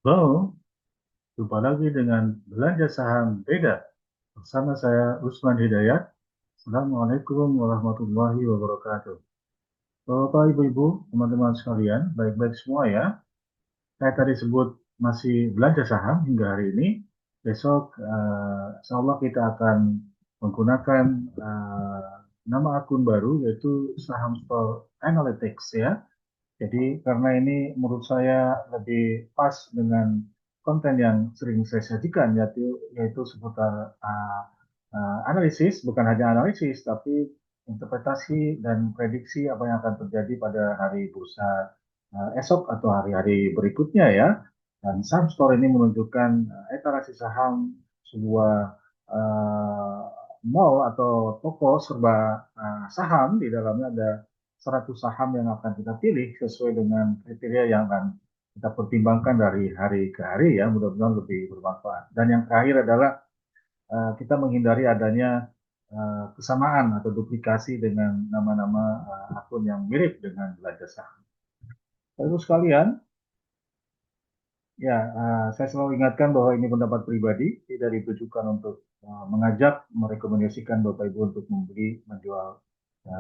Halo, jumpa lagi dengan Belanja Saham Beda. Bersama saya Usman Hidayat. Assalamualaikum warahmatullahi wabarakatuh. Bapak, Ibu-Ibu, teman-teman sekalian, baik-baik semua ya. Saya tadi sebut masih belanja saham hingga hari ini. Besok, insya Allah kita akan menggunakan nama akun baru yaitu Saham Store Analytics ya. Jadi karena ini menurut saya lebih pas dengan konten yang sering saya sajikan yaitu seputar analisis, bukan hanya analisis tapi interpretasi dan prediksi apa yang akan terjadi pada hari bursa esok atau hari-hari berikutnya ya. Dan saham store ini menunjukkan etalase saham sebuah uh, mall atau toko serba saham. Di dalamnya ada 100 saham yang akan kita pilih sesuai dengan kriteria yang akan kita pertimbangkan dari hari ke hari ya, mudah-mudahan lebih bermanfaat. Dan yang terakhir adalah kita menghindari adanya kesamaan atau duplikasi dengan nama-nama akun yang mirip dengan belanja saham. Lalu sekalian, ya, saya selalu ingatkan bahwa ini pendapat pribadi, tidak ditujukan untuk mengajak, merekomendasikan Bapak Ibu untuk membeli, menjual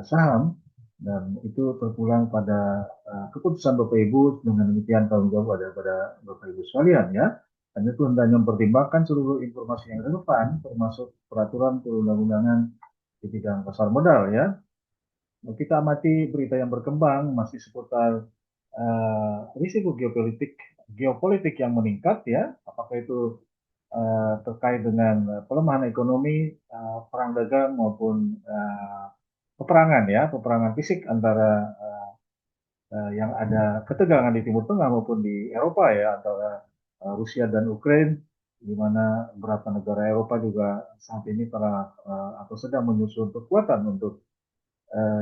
saham, dan itu terpulang pada keputusan Bapak Ibu. Dengan demikian tanggung jawab ada pada Bapak Ibu sekalian ya. Dan itu hendaknya mempertimbangkan seluruh informasi yang relevan, termasuk peraturan perundang-undangan di bidang pasar modal ya. Kita amati berita yang berkembang masih seputar risiko geopolitik yang meningkat ya, apakah itu terkait dengan pelemahan ekonomi, perang dagang maupun peperangan ya, peperangan fisik antara yang ada ketegangan di Timur Tengah maupun di Eropa ya, antara Rusia dan Ukraina, di mana beberapa negara Eropa juga saat ini telah atau sedang menyusun kekuatan untuk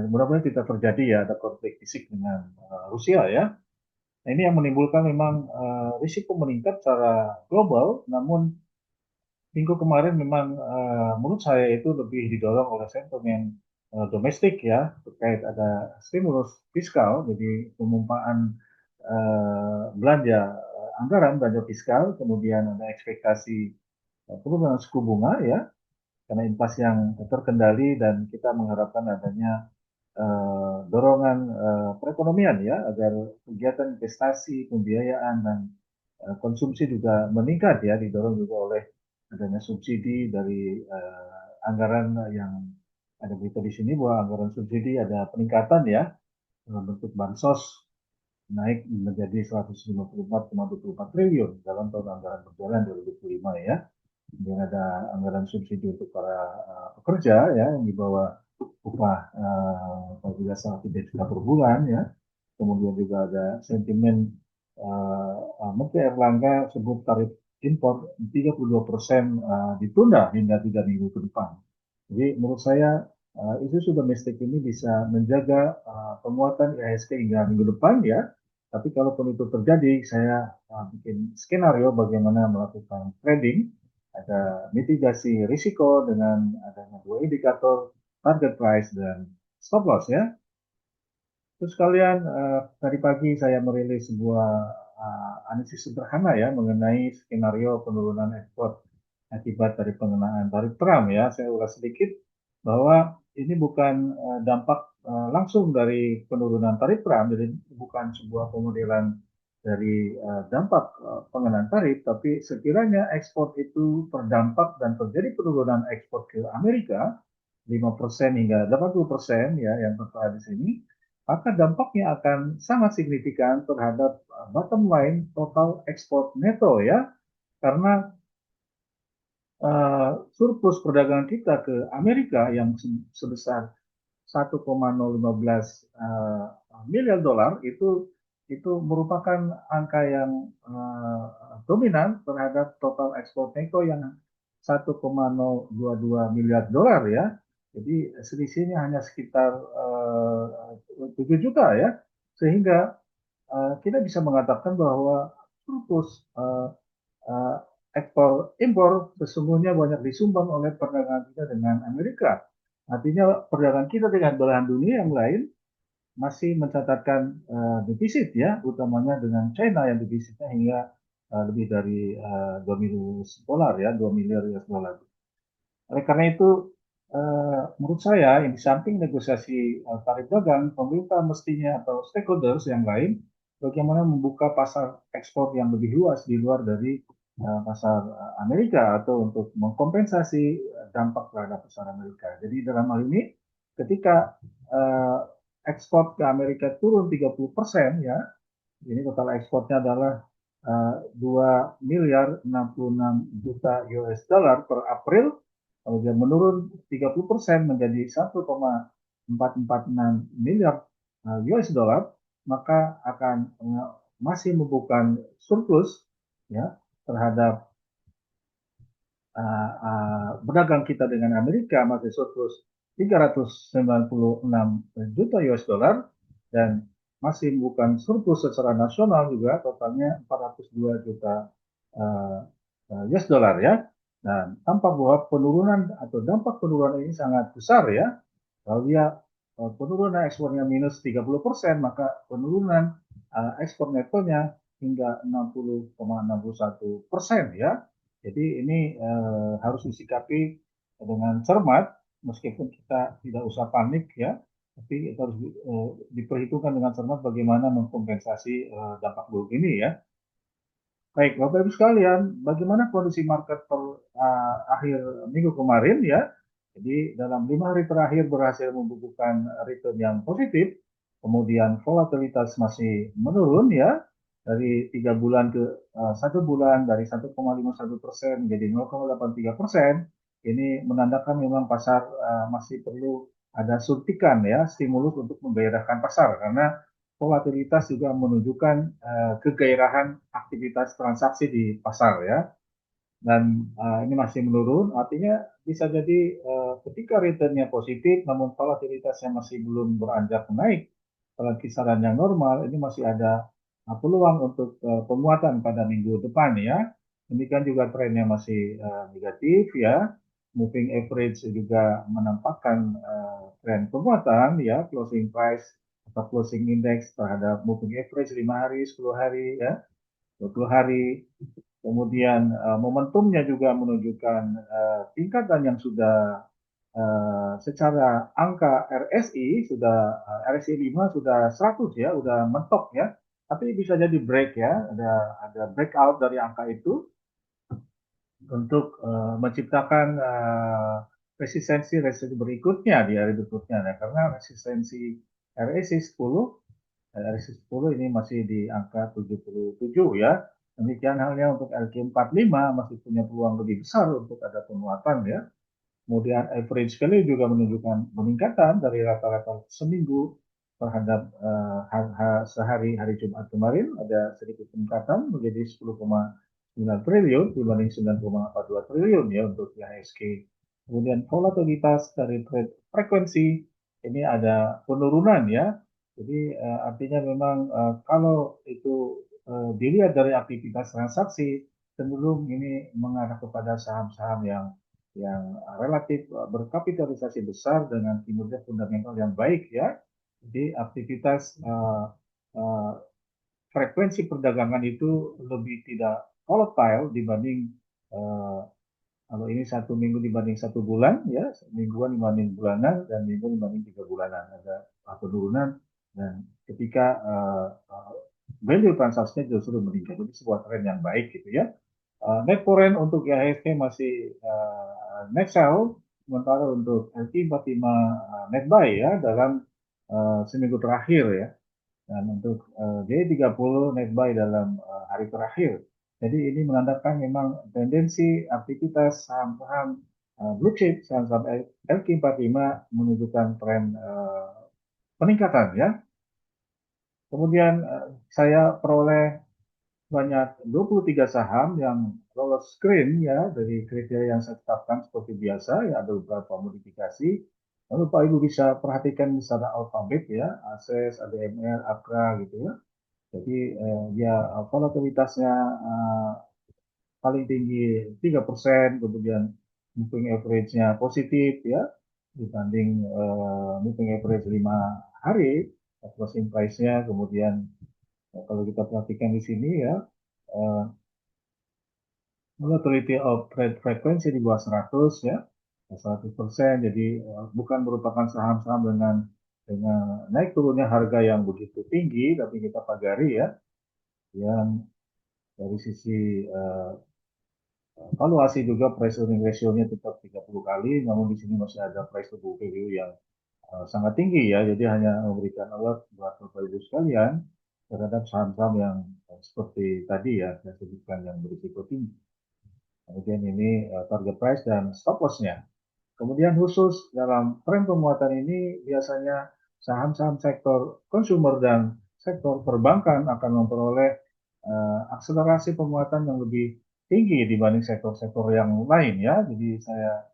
mudah-mudahan tidak terjadi ya ada konflik fisik dengan Rusia ya. Nah, ini yang menimbulkan memang risiko meningkat secara global, namun minggu kemarin memang menurut saya itu lebih didorong oleh sentimen domestik ya, terkait ada stimulus fiskal, jadi pemumpaan belanja anggaran belanja fiskal, kemudian ada ekspektasi penurunan suku bunga ya, karena inflasi yang terkendali dan kita mengharapkan adanya dorongan perekonomian ya, agar kegiatan investasi, pembiayaan dan konsumsi juga meningkat ya, didorong juga oleh adanya subsidi dari anggaran yang ada berita di sini bahwa anggaran subsidi ada peningkatan ya, dalam bentuk bansos naik menjadi 154,24 triliun dalam tahun anggaran berjalan 2025 ya. Kemudian ada anggaran subsidi untuk para pekerja ya, yang di bawah upah apabila saat 3 juta per bulan ya. Kemudian juga ada sentimen Menteri Erlangga sebut tarif impor 32% ditunda hingga 3 minggu ke depan. Jadi menurut saya isu domestik ini bisa menjaga penguatan IHSG hingga minggu depan ya. Tapi kalaupun itu terjadi, saya bikin skenario bagaimana melakukan trading, ada mitigasi risiko dengan adanya dua indikator, target price dan stop loss ya. Terus kalian tadi pagi saya merilis sebuah analisis sederhana ya mengenai skenario penurunan ekspor akibat dari pengenaan tarif Trump ya. Saya ulas sedikit bahwa ini bukan dampak langsung dari penurunan tarif Trump, jadi bukan sebuah pemodelan dari dampak pengenaan tarif, tapi sekiranya ekspor itu terdampak dan terjadi penurunan ekspor ke Amerika 5% hingga 80% ya yang tertera di sini, maka dampaknya akan sangat signifikan terhadap bottom line total ekspor neto ya, karena surplus perdagangan kita ke Amerika yang sebesar 1,015 miliar dolar itu merupakan angka yang dominan terhadap total ekspor neto yang 1,022 miliar dolar ya. Jadi selisihnya hanya sekitar 7 juta ya. Sehingga kita bisa mengatakan bahwa surplus uh, ekspor impor sesungguhnya banyak disumbang oleh perdagangan kita dengan Amerika. Artinya perdagangan kita dengan belahan dunia yang lain masih mencatatkan defisit ya, utamanya dengan China yang defisitnya hingga lebih dari 2 miliar dolar ya, 2 miliar US dollar. Oleh karena itu, menurut saya, di samping negosiasi tarif dagang, pemerintah mestinya atau stakeholders yang lain, bagaimana membuka pasar ekspor yang lebih luas di luar dari pasar Amerika atau untuk mengkompensasi dampak terhadap pasar Amerika. Jadi dalam hal ini, ketika uh, ekspor ke Amerika turun 30%, ya, ini total ekspornya adalah 2 miliar 66 juta US dollar per April, kemudian menurun 30% menjadi 1,446 miliar US dollar, maka akan masih membuka surplus ya terhadap berdagang kita dengan Amerika, masih surplus 396 juta US dollar, dan masih bukan surplus secara nasional juga, totalnya 402 juta US dollar ya. Dan tampak bahwa penurunan atau dampak penurunan ini sangat besar ya. Kalau dia penurunan ekspornya minus 30%, maka penurunan ekspor netonya hingga 60,61% ya. Jadi ini harus disikapi dengan cermat, meskipun kita tidak usah panik ya, tapi itu harus diperhitungkan dengan cermat bagaimana mengkompensasi dampak buruk ini ya. Baik, Bapak Ibu sekalian, bagaimana kondisi market per akhir minggu kemarin ya? Jadi dalam 5 hari terakhir berhasil membukukan return yang positif, kemudian volatilitas masih menurun ya, dari 3 bulan ke 1 bulan dari 1,51% menjadi 0,83%. Ini menandakan memang pasar masih perlu ada suntikan ya, stimulus untuk menggairahkan pasar, karena volatilitas juga menunjukkan kegairahan aktivitas transaksi di pasar ya. Dan ini masih menurun, artinya bisa jadi ketika returnnya positif, namun volatilitasnya masih belum beranjak naik dalam kisaran yang normal, ini masih ada peluang untuk penguatan pada minggu depan ya. Demikian juga trennya masih negatif ya. Moving average juga menampakkan tren penguatan ya, closing price atau closing index terhadap moving average 5 hari, 10 hari ya, 20 hari. Kemudian momentumnya juga menunjukkan tingkatan yang sudah secara angka RSI sudah RSI 5 sudah 100 ya, sudah mentok ya. Tapi bisa jadi break ya, ada breakout dari angka itu untuk menciptakan resistensi berikutnya di hari berikutnya. Nah, karena resistensi RSI 10 RSI 10 ini masih di angka 77 ya. Demikian halnya untuk LQ45 masih punya peluang lebih besar untuk ada penguatan ya. Kemudian average value juga menunjukkan peningkatan dari rata-rata seminggu terhadap sehari hari Jumat kemarin, ada sedikit peningkatan menjadi 10,9 triliun dibanding 9,42 triliun ya untuk IHSG. Kemudian volatilitas dari trade frekuensi ini ada penurunan ya. Jadi artinya memang kalau itu dilihat dari aktivitas transaksi, cenderung ini mengarah kepada saham-saham yang relatif berkapitalisasi besar dengan kinerja fundamental yang baik ya. Jadi aktivitas frekuensi perdagangan itu lebih tidak volatile dibanding kalau ini 1 minggu dibanding 1 bulan ya, mingguan dibanding bulanan, dan minggu dibanding 3 bulanan, ada penurunan. Dan ketika value transaksinya justru meningkat, jadi sebuah tren yang baik gitu ya. Net foreign untuk IHSG masih net sell, sementara untuk LQ45 net buy ya dalam seminggu terakhir ya. Dan untuk J30 net buy dalam hari terakhir. Jadi ini menandakan memang tendensi aktivitas saham-saham blue chip, saham-saham LQ45 menunjukkan tren peningkatan ya. Kemudian saya peroleh banyak 23 saham yang lolos screen ya dari kriteria yang saya tetapkan seperti biasa ya, ada beberapa modifikasi. Lalu Pak Ibu bisa perhatikan secara alfabet ya, ASES, ADMR, AKRA gitu ya. Jadi ya volatilitasnya paling tinggi 3%, kemudian moving average-nya positif ya dibanding moving average 5 hari, closing price-nya. Kemudian kalau kita perhatikan di sini ya, volatility of trade frequency di bawah 100 ya, 100%. Jadi bukan merupakan saham-saham dengan naik turunnya harga yang begitu tinggi, tapi kita pagari ya, yang dari sisi valuasi juga price earning ratio-nya tetap 30 kali, namun di sini masih ada price to book value yang sangat tinggi ya. Jadi hanya memberikan alert buat Bapak Ibu sekalian terhadap saham-saham yang seperti tadi ya saya sebutkan yang berisiko tinggi. Kemudian ini target price dan stop loss-nya. Kemudian khusus dalam tren penguatan ini biasanya saham-saham sektor consumer dan sektor perbankan akan memperoleh akselerasi penguatan yang lebih tinggi dibanding sektor-sektor yang lain ya. Jadi saya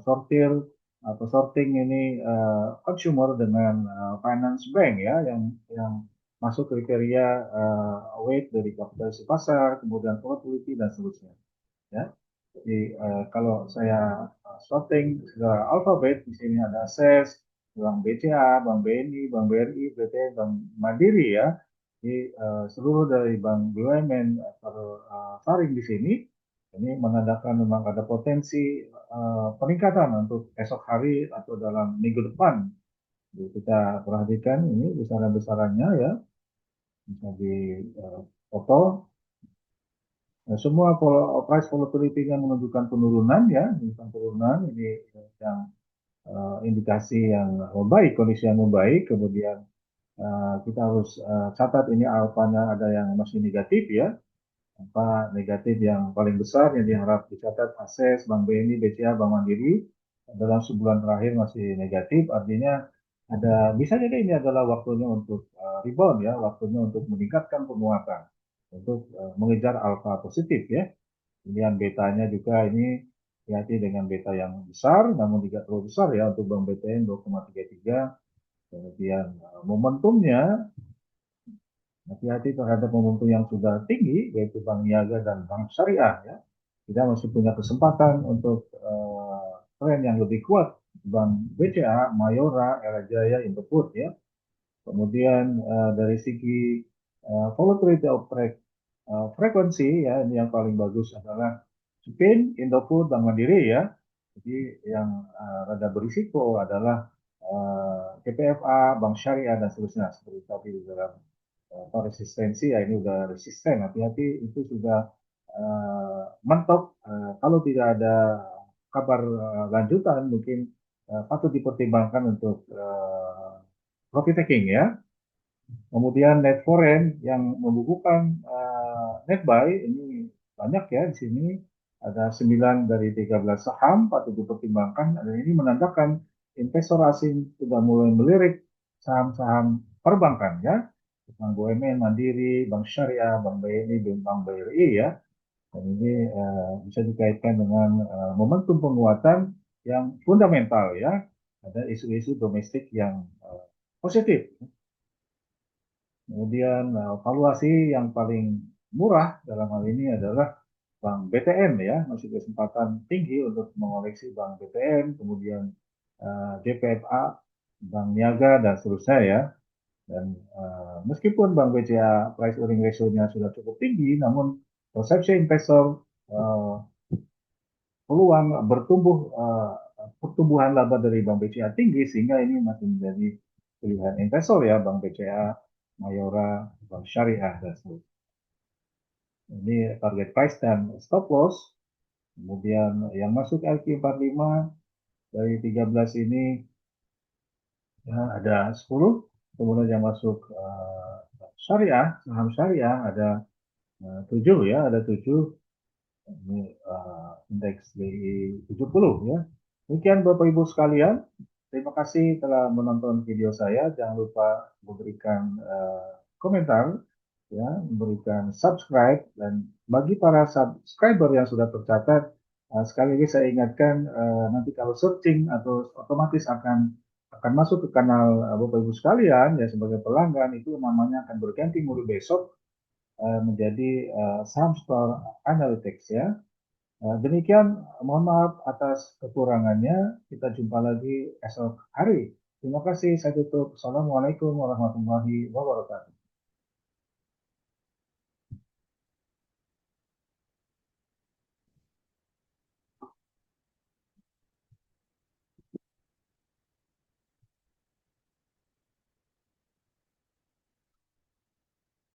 sortir atau sorting ini consumer dengan finance bank ya yang masuk kriteria weight dari kapitalisasi pasar, kemudian volatility dan seterusnya ya. Jadi kalau saya sorting secara alfabet di sini ada SES, Bank BCA, Bank BNI, Bank BRI, BTN, Bank Mandiri ya. Jadi seluruh dari Bank BUMN tersaring di sini. Ini menandakan memang ada potensi peningkatan untuk esok hari atau dalam minggu depan. Jadi kita perhatikan ini besaran-besarannya ya, bisa di foto. Nah, semua price volatility-nya menunjukkan penurunan ya, menunjukkan penurunan ini yang indikasi yang membaik, kondisi yang membaik. Kemudian kita harus catat ini alfanya ada yang masih negatif ya, apa negatif yang paling besar yang diharap dicatat ASES, Bank BNI, BCA, Bank Mandiri dalam sebulan terakhir masih negatif, artinya ada bisa jadi ini adalah waktunya untuk rebound ya, waktunya untuk meningkatkan penguatan, untuk mengejar alfa positif ya. Kemudian betanya juga ini hati-hati dengan beta yang besar, namun tidak terlalu besar ya untuk Bank BTN 2,33. Kemudian momentumnya hati-hati terhadap momentum yang sudah tinggi, yaitu Bank Niaga dan Bank Syariah ya. Kita masih punya kesempatan untuk tren yang lebih kuat Bank BCA, Mayora, Era Jaya, Indofood ya. Kemudian dari segi volatility of trade frekuensi ya, ini yang paling bagus adalah Spin, Indofood, Bank Mandiri ya. Jadi yang rada berisiko adalah GPFA, Bank Syariah dan seterusnya seperti tadi di dalam resistensi ya, ini udah resisten, hati-hati itu sudah mentok. Kalau tidak ada kabar lanjutan mungkin patut dipertimbangkan untuk profit taking ya. Kemudian net foreign yang membukukan net buy ini banyak ya di sini, ada 9 dari 13 saham patut dipertimbangkan, dan ini menandakan investor asing sudah mulai melirik saham-saham perbankan ya, Bank BUMN, Mandiri, Bank Syariah, Bank BNI, Bank BRI ya. Dan ini bisa dikaitkan dengan momentum penguatan yang fundamental ya, ada isu-isu domestik yang positif. Kemudian valuasi yang paling murah dalam hal ini adalah Bank BTN ya, masih kesempatan tinggi untuk mengoleksi Bank BTN, kemudian GPFA, Bank Niaga dan seterusnya ya. Dan meskipun Bank BCA price earning ratio-nya sudah cukup tinggi, namun persepsi investor peluang pertumbuhan laba dari Bank BCA tinggi, sehingga ini masih menjadi pilihan investor ya, Bank BCA, Mayora, Bank Syariah dan seterusnya. Ini target price dan stop loss. Kemudian yang masuk LQ45 dari 13 ini ya, ada 10. Kemudian yang masuk syariah, saham syariah ada 7 ya, ada 7. Ini indeks BI 70 ya. Demikian Bapak Ibu sekalian, terima kasih telah menonton video saya. Jangan lupa memberikan komentar, ya, memberikan subscribe, dan bagi para subscriber yang sudah tercatat, sekali lagi saya ingatkan nanti kalau searching atau otomatis akan masuk ke kanal Bapak Ibu sekalian ya, sebagai pelanggan itu namanya akan berganti mulai besok menjadi Saham Store Analytics ya. Demikian, mohon maaf atas kekurangannya. Kita jumpa lagi esok hari. Terima kasih, saya tutup. Assalamualaikum warahmatullahi wabarakatuh.